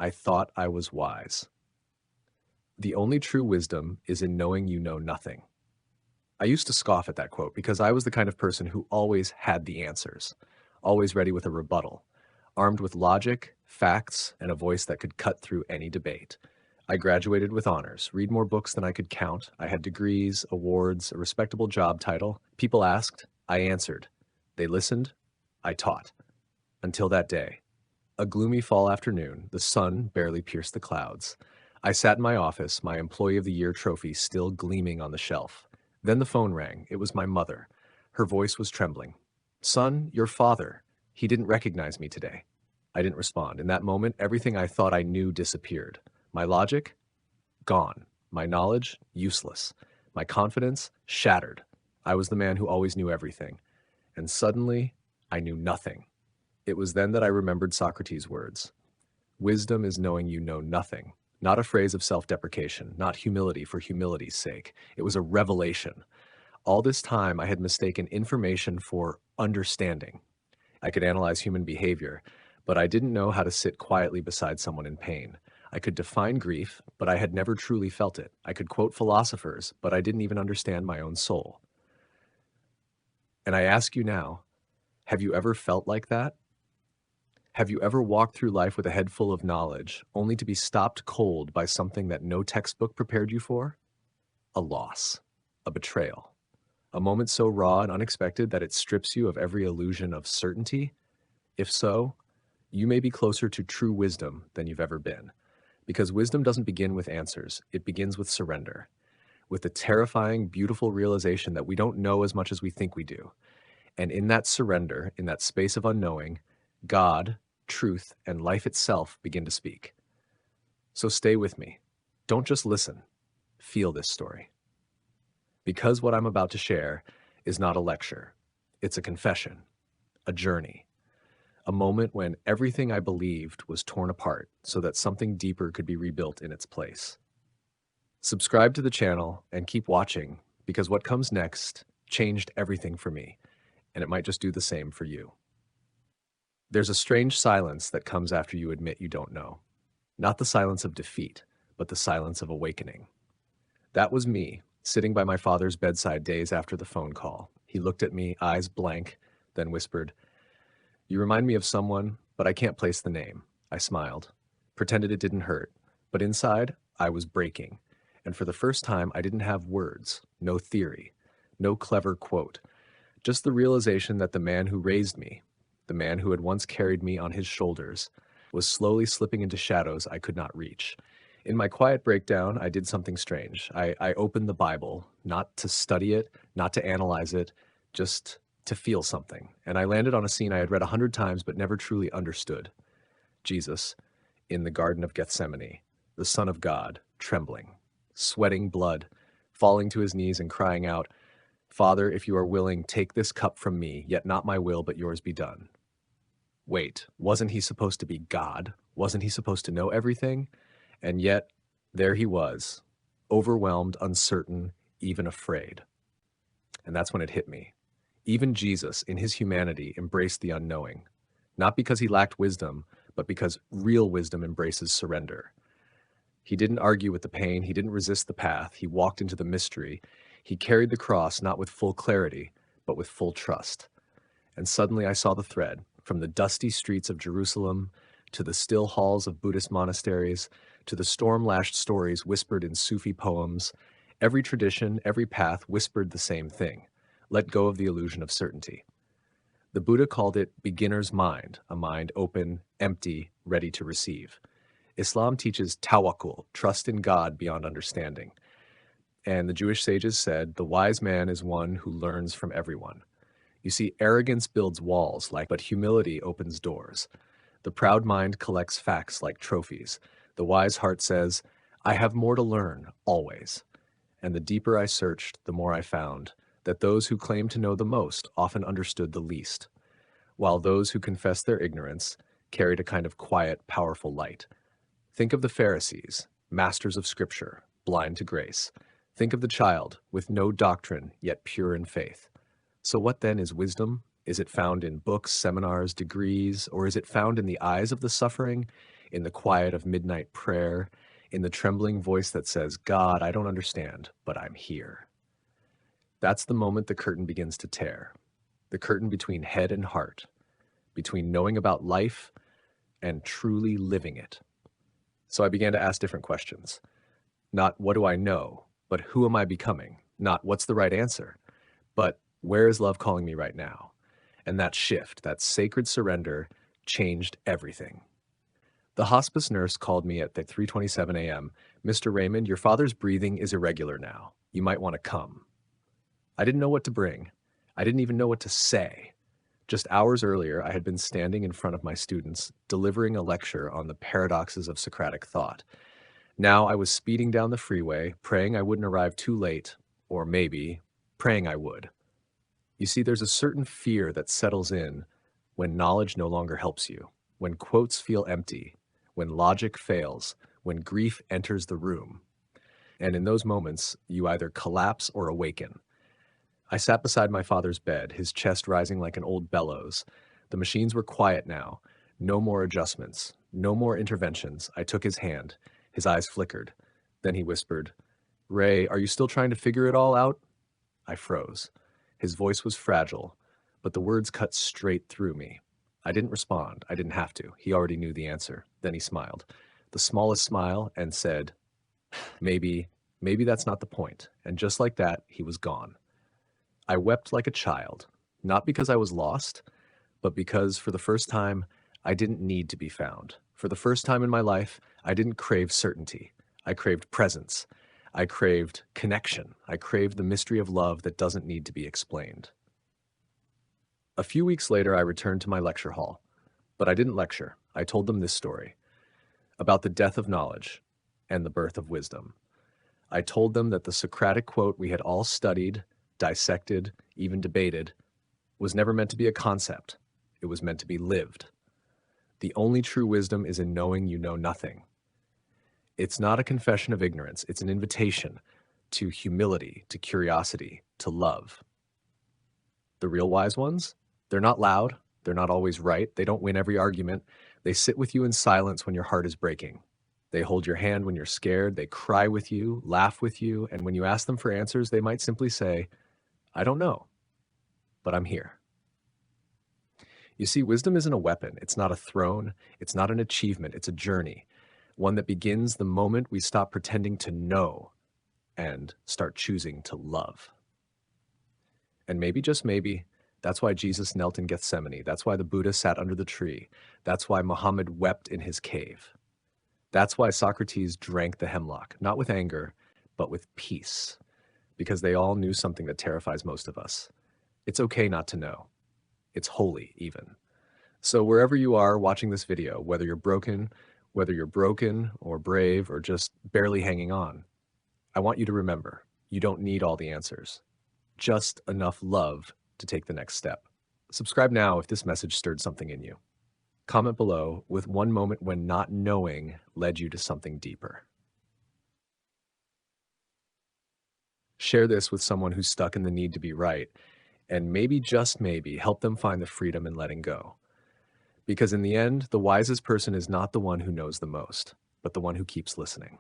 I thought I was wise. The only true wisdom is in knowing you know nothing. I used to scoff at that quote because I was the kind of person who always had the answers, always ready with a rebuttal, armed with logic, facts, and a voice that could cut through any debate. I graduated with honors, read more books than I could count. I had degrees, awards, a respectable job title. People asked, I answered. They listened, I taught. Until that day. A gloomy fall afternoon, the sun barely pierced the clouds. I sat in my office, my Employee of the Year trophy still gleaming on the shelf. Then the phone rang. It was my mother. Her voice was trembling. Son, your father. He didn't recognize me today. I didn't respond. In that moment, everything I thought I knew disappeared. My logic? Gone. My knowledge? Useless. My confidence? Shattered. I was the man who always knew everything. And suddenly, I knew nothing. It was then that I remembered Socrates' words. Wisdom is knowing you know nothing. Not a phrase of self-deprecation, not humility for humility's sake. It was a revelation. All this time, I had mistaken information for understanding. I could analyze human behavior, but I didn't know how to sit quietly beside someone in pain. I could define grief, but I had never truly felt it. I could quote philosophers, but I didn't even understand my own soul. And I ask you now, have you ever felt like that? Have you ever walked through life with a head full of knowledge, only to be stopped cold by something that no textbook prepared you for? A loss, a betrayal, a moment so raw and unexpected that it strips you of every illusion of certainty? If so, you may be closer to true wisdom than you've ever been. Because wisdom doesn't begin with answers, it begins with surrender, with the terrifying, beautiful realization that we don't know as much as we think we do. And in that surrender, in that space of unknowing, God, truth, and life itself begin to speak. So stay with me. Don't just listen. Feel this story. Because what I'm about to share is not a lecture. It's a confession, a journey, a moment when everything I believed was torn apart so that something deeper could be rebuilt in its place. Subscribe to the channel and keep watching because what comes next changed everything for me, and it might just do the same for you. There's a strange silence that comes after you admit you don't know. Not the silence of defeat, but the silence of awakening. That was me, sitting by my father's bedside days after the phone call. He looked at me, eyes blank, then whispered, "You remind me of someone, but I can't place the name." I smiled, pretended it didn't hurt, but inside, I was breaking. And for the first time, I didn't have words, no theory, no clever quote, just the realization that the man who raised me, the man who had once carried me on his shoulders, was slowly slipping into shadows I could not reach. In my quiet breakdown, I did something strange. I opened the Bible, not to study it, not to analyze it, just to feel something. And I landed on a scene I had read 100 times but never truly understood. Jesus, in the Garden of Gethsemane, the Son of God, trembling, sweating blood, falling to his knees and crying out, "Father, if you are willing, take this cup from me, yet not my will, but yours be done." Wait, wasn't he supposed to be God? Wasn't he supposed to know everything? And yet, there he was, overwhelmed, uncertain, even afraid. And that's when it hit me. Even Jesus, in his humanity, embraced the unknowing. Not because he lacked wisdom, but because real wisdom embraces surrender. He didn't argue with the pain, he didn't resist the path, he walked into the mystery. He carried the cross not with full clarity, but with full trust. And suddenly I saw the thread, from the dusty streets of Jerusalem, to the still halls of Buddhist monasteries, to the storm-lashed stories whispered in Sufi poems. Every tradition, every path whispered the same thing: let go of the illusion of certainty. The Buddha called it beginner's mind, a mind open, empty, ready to receive. Islam teaches tawakkul, trust in God beyond understanding. And the Jewish sages said, the wise man is one who learns from everyone. You see, arrogance builds walls, but humility opens doors. The proud mind collects facts like trophies. The wise heart says, I have more to learn, always. And the deeper I searched, the more I found that those who claim to know the most often understood the least, while those who confessed their ignorance carried a kind of quiet, powerful light. Think of the Pharisees, masters of Scripture, blind to grace. Think of the child, with no doctrine, yet pure in faith. So what then is wisdom? Is it found in books, seminars, degrees, or is it found in the eyes of the suffering, in the quiet of midnight prayer, in the trembling voice that says, God, I don't understand, but I'm here. That's the moment the curtain begins to tear. The curtain between head and heart, between knowing about life and truly living it. So I began to ask different questions. Not what do I know, but who am I becoming? Not what's the right answer, but where is love calling me right now? And that shift, that sacred surrender, changed everything. The hospice nurse called me at 3:27 a.m. Mr. Raymond, your father's breathing is irregular now. You might want to come. I didn't know what to bring. I didn't even know what to say. Just hours earlier, I had been standing in front of my students, delivering a lecture on the paradoxes of Socratic thought. Now I was speeding down the freeway, praying I wouldn't arrive too late, or maybe praying I would. You see, there's a certain fear that settles in when knowledge no longer helps you, when quotes feel empty, when logic fails, when grief enters the room. And in those moments, you either collapse or awaken. I sat beside my father's bed, his chest rising like an old bellows. The machines were quiet now. No more adjustments. No more interventions. I took his hand. His eyes flickered. Then he whispered, Ray, are you still trying to figure it all out? I froze. His voice was fragile, but the words cut straight through me. I didn't respond. I didn't have to. He already knew the answer. Then he smiled. The smallest smile, and said, maybe that's not the point. And just like that, he was gone. I wept like a child, not because I was lost, but because for the first time, I didn't need to be found. For the first time in my life, I didn't crave certainty. I craved presence. I craved connection. I craved the mystery of love that doesn't need to be explained. A few weeks later, I returned to my lecture hall, but I didn't lecture. I told them this story about the death of knowledge and the birth of wisdom. I told them that the Socratic quote we had all studied, dissected, even debated, was never meant to be a concept. It was meant to be lived. The only true wisdom is in knowing you know nothing. It's not a confession of ignorance. It's an invitation to humility, to curiosity, to love. The real wise ones, they're not loud. They're not always right. They don't win every argument. They sit with you in silence when your heart is breaking. They hold your hand when you're scared. They cry with you, laugh with you. And when you ask them for answers, they might simply say, I don't know, but I'm here. You see, wisdom isn't a weapon. It's not a throne. It's not an achievement. It's a journey, one that begins the moment we stop pretending to know and start choosing to love. And maybe, just maybe, that's why Jesus knelt in Gethsemane. That's why the Buddha sat under the tree. That's why Muhammad wept in his cave. That's why Socrates drank the hemlock, not with anger, but with peace, because they all knew something that terrifies most of us. It's okay not to know. It's holy, even. So wherever you are watching this video, whether you're broken or brave or just barely hanging on, I want you to remember, you don't need all the answers. Just enough love to take the next step. Subscribe now if this message stirred something in you. Comment below with one moment when not knowing led you to something deeper. Share this with someone who's stuck in the need to be right, and maybe, just maybe, help them find the freedom in letting go. Because in the end, the wisest person is not the one who knows the most, but the one who keeps listening.